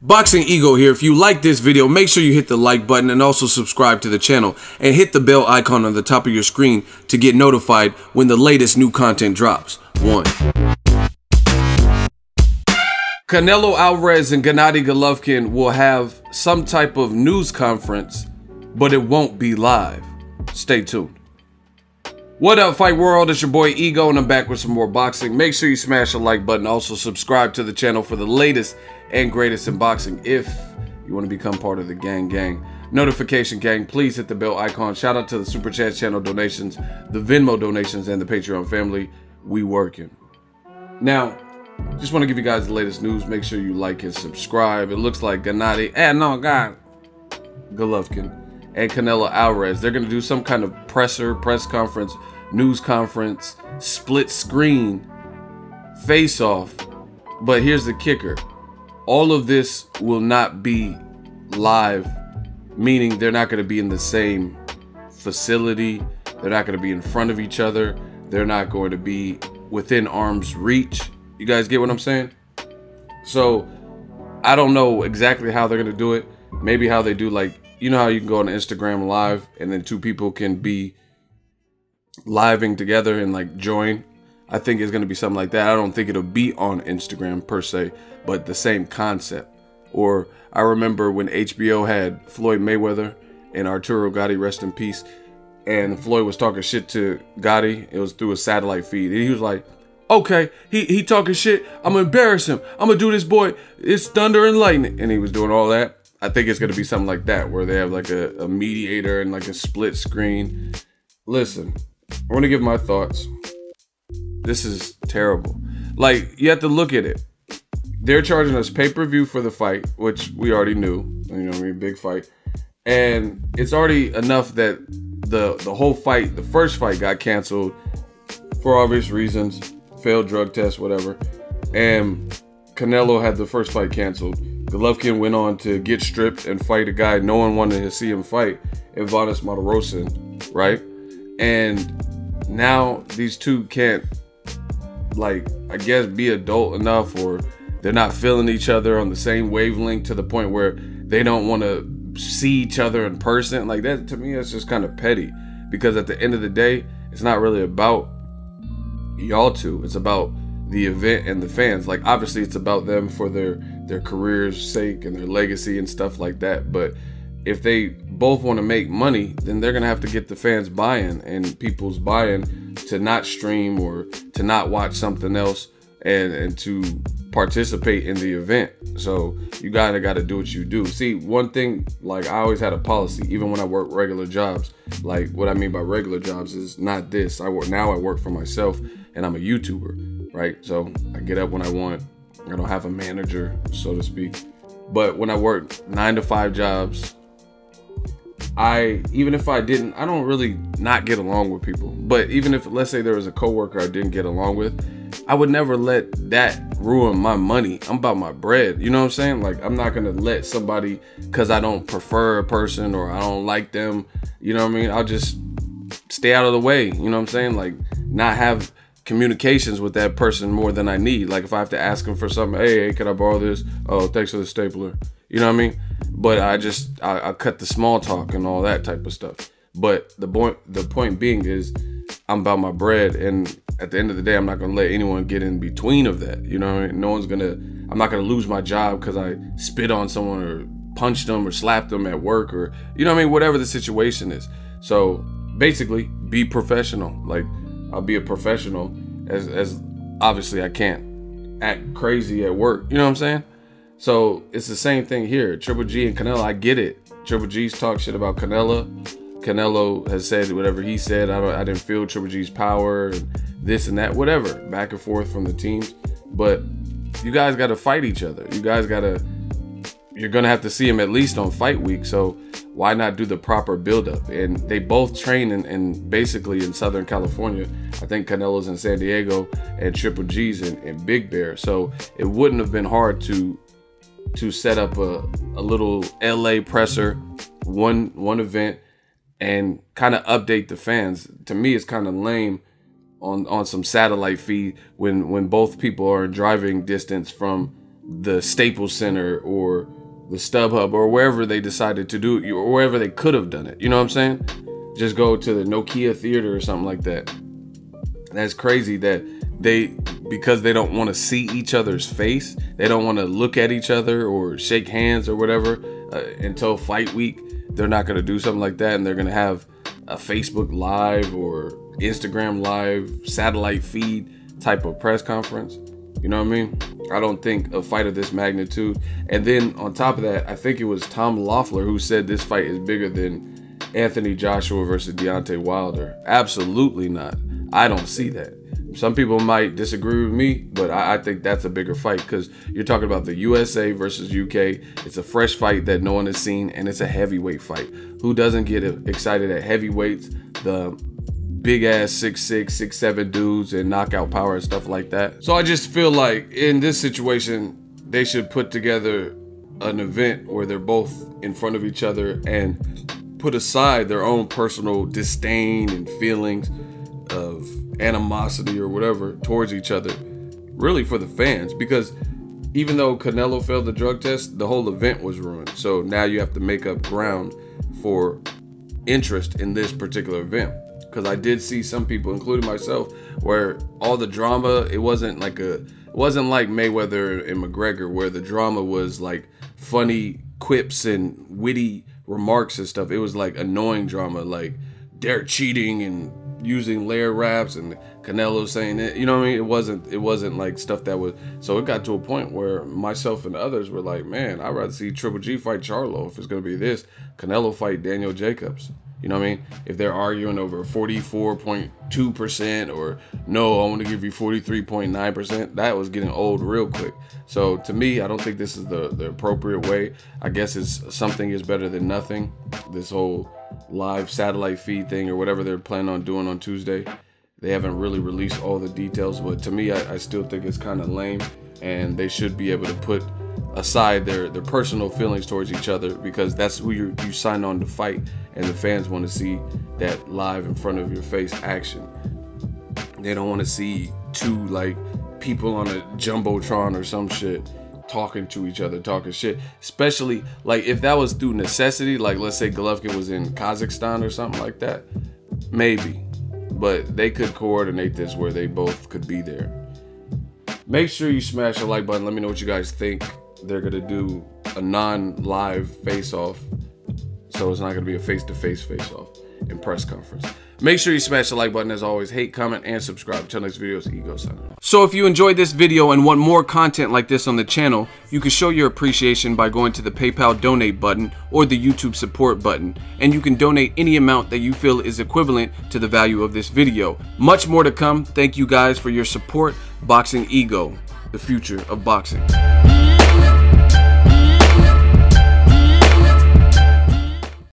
Boxing Ego here. If you like this video, make sure you hit the like button and also subscribe to the channel and hit the bell icon on the top of your screen to get notified when the latest new content drops. Wont. Canelo Alvarez and Gennady Golovkin will have some type of news conference, but it won't be live. Stay tuned. What up, Fight World? It's your boy Ego, and I'm back with some more boxing. Make sure you smash the like button. Also, subscribe to the channel for the latest and greatest in boxing. If you want to become part of the gang, notification gang, please hit the bell icon. Shout out to the Super Chat channel donations, the Venmo donations, and the Patreon family. We working. Now, just want to give you guys the latest news. Make sure you like and subscribe. It looks like Golovkin and Canelo Alvarez, they're going to do some kind of press conference, news conference, split screen, face off. But here's the kicker. All of this will not be live, meaning they're not going to be in the same facility. They're not going to be in front of each other. They're not going to be within arm's reach. You guys get what I'm saying? So I don't know exactly how they're going to do it. Maybe how they do, like, you know how you can go on Instagram live and then two people can be living together and like join? I think it's going to be something like that. I don't think it'll be on Instagram per se, but the same concept. Or I remember when HBO had Floyd Mayweather and Arturo Gotti, rest in peace, and Floyd was talking shit to Gotti. It was through a satellite feed. And he was like, okay, he talking shit. I'm going to embarrass him. I'm going to do this, boy. It's thunder and lightning. And he was doing all that. I think it's going to be something like that, where they have like a mediator and like a split screen. Listen, I want to give my thoughts. This is terrible. Like, you have to look at it. They're charging us pay-per-view for the fight, which we already knew. You know what I mean? Big fight. And it's already enough that the whole fight, the first fight, got canceled for obvious reasons. Failed drug test, whatever. And Canelo had the first fight canceled. Golovkin went on to get stripped and fight a guy no one wanted to see him fight, Ivanis Martirosyan, right? And now these two can't, like, I guess, be adult enough, or they're not feeling each other on the same wavelength to the point where they don't want to see each other in person. Like, that, to me, that's just kind of petty, because at the end of the day, it's not really about y'all two. It's about the event and the fans. Like, obviously it's about them for their careers' sake and their legacy and stuff like that, but if they both want to make money, then they're gonna have to get the fans buy-in and people's buy-in to not stream or to not watch something else and to participate in the event. So you gotta do what you do. See, one thing, like, I always had a policy, even when I work regular jobs. Like, what I mean by regular jobs is not this. I work for myself, and I'm a YouTuber, right? So I get up when I want. I don't have a manager, so to speak. But when I work 9-to-5 jobs, even if I don't really not get along with people. But even if, let's say there was a coworker I didn't get along with, I would never let that ruin my money. I'm about my bread. You know what I'm saying? Like, I'm not going to let somebody, because I don't prefer a person or I don't like them, you know what I mean? I'll just stay out of the way. You know what I'm saying? Like, not have communications with that person more than I need. Like, if I have to ask them for something, hey, can I borrow this? Oh, thanks for the stapler. You know what I mean? But I cut the small talk and all that type of stuff. But the point being is, I'm about my bread, and at the end of the day, I'm not gonna let anyone get in between of that. You know what I mean? I'm not gonna lose my job because I spit on someone or punched them or slapped them at work, or, you know what I mean? Whatever the situation is. So basically, be professional. Like, I'll be a professional as obviously I can't act crazy at work. You know what I'm saying? So it's the same thing here. Triple G and Canelo, I get it. Triple G's talk shit about Canelo. Canelo has said whatever he said. I didn't feel Triple G's power and this and that, whatever. Back and forth from the teams. But you guys got to fight each other. You guys got to, you're going to have to see him at least on fight week. So why not do the proper buildup? And they both train in basically in Southern California. I think Canelo's in San Diego and Triple G's in Big Bear. So it wouldn't have been hard to set up a little LA presser, one event, and kind of update the fans. To me, it's kind of lame on some satellite feed when both people are in driving distance from the Staples Center or the StubHub or wherever they decided to do it, or wherever they could have done it. You know what I'm saying? Just go to the Nokia Theater or something like that. That's crazy that because they don't want to see each other's face, they don't want to look at each other or shake hands or whatever until fight week, they're not going to do something like that, and they're going to have a Facebook Live or Instagram Live satellite feed type of press conference. You know what I mean? I don't think a fight of this magnitude. And then on top of that, I think it was Tom Loeffler who said this fight is bigger than Anthony Joshua versus Deontay Wilder. Absolutely not. I don't see that. Some people might disagree with me, but I think that's a bigger fight, because you're talking about the USA versus UK. It's a fresh fight that no one has seen, and it's a heavyweight fight. Who doesn't get excited at heavyweights? The big ass 6'6", 6'7" dudes and knockout power and stuff like that. So I just feel like in this situation, they should put together an event where they're both in front of each other and put aside their own personal disdain and feelings of animosity or whatever towards each other, really for the fans. Because even though Canelo failed the drug test, the whole event was ruined. So now you have to make up ground for interest in this particular event. Because I did see some people, including myself, where all the drama, it wasn't like Mayweather and McGregor, where the drama was like funny quips and witty remarks and stuff. It was like annoying drama, like they're cheating and using layer raps and Canelo saying it. You know what I mean? It wasn't like stuff that was. So it got to a point where myself and others were like, man, I'd rather see Triple G fight Charlo if it's gonna be this. Canelo fight Daniel Jacobs. You know what I mean? If they're arguing over 44.2% or no, I want to give you 43.9%, that was getting old real quick. So to me, I don't think this is the appropriate way. I guess something is better than nothing. This whole live satellite feed thing or whatever they're planning on doing on Tuesday. They haven't really released all the details, but to me, I still think it's kind of lame, and they should be able to put aside their personal feelings towards each other, because that's who you sign on to fight, and the fans want to see that live in front of your face action. They don't want to see two like people on a jumbotron or some shit talking to each other, talking shit. Especially like if that was through necessity, like let's say Golovkin was in Kazakhstan or something like that, maybe. But they could coordinate this where they both could be there. Make sure you smash the like button. Let me know what you guys think. They're gonna do a non-live face-off, so it's not gonna be a face-to-face face-off in press conference. Make sure you smash the like button. As always, hate, comment, and subscribe. Till next video, it's Ego signing off. So if you enjoyed this video and want more content like this on the channel, you can show your appreciation by going to the PayPal donate button or the YouTube support button, and you can donate any amount that you feel is equivalent to the value of this video. Much more to come. Thank you guys for your support. Boxing Ego, the future of boxing.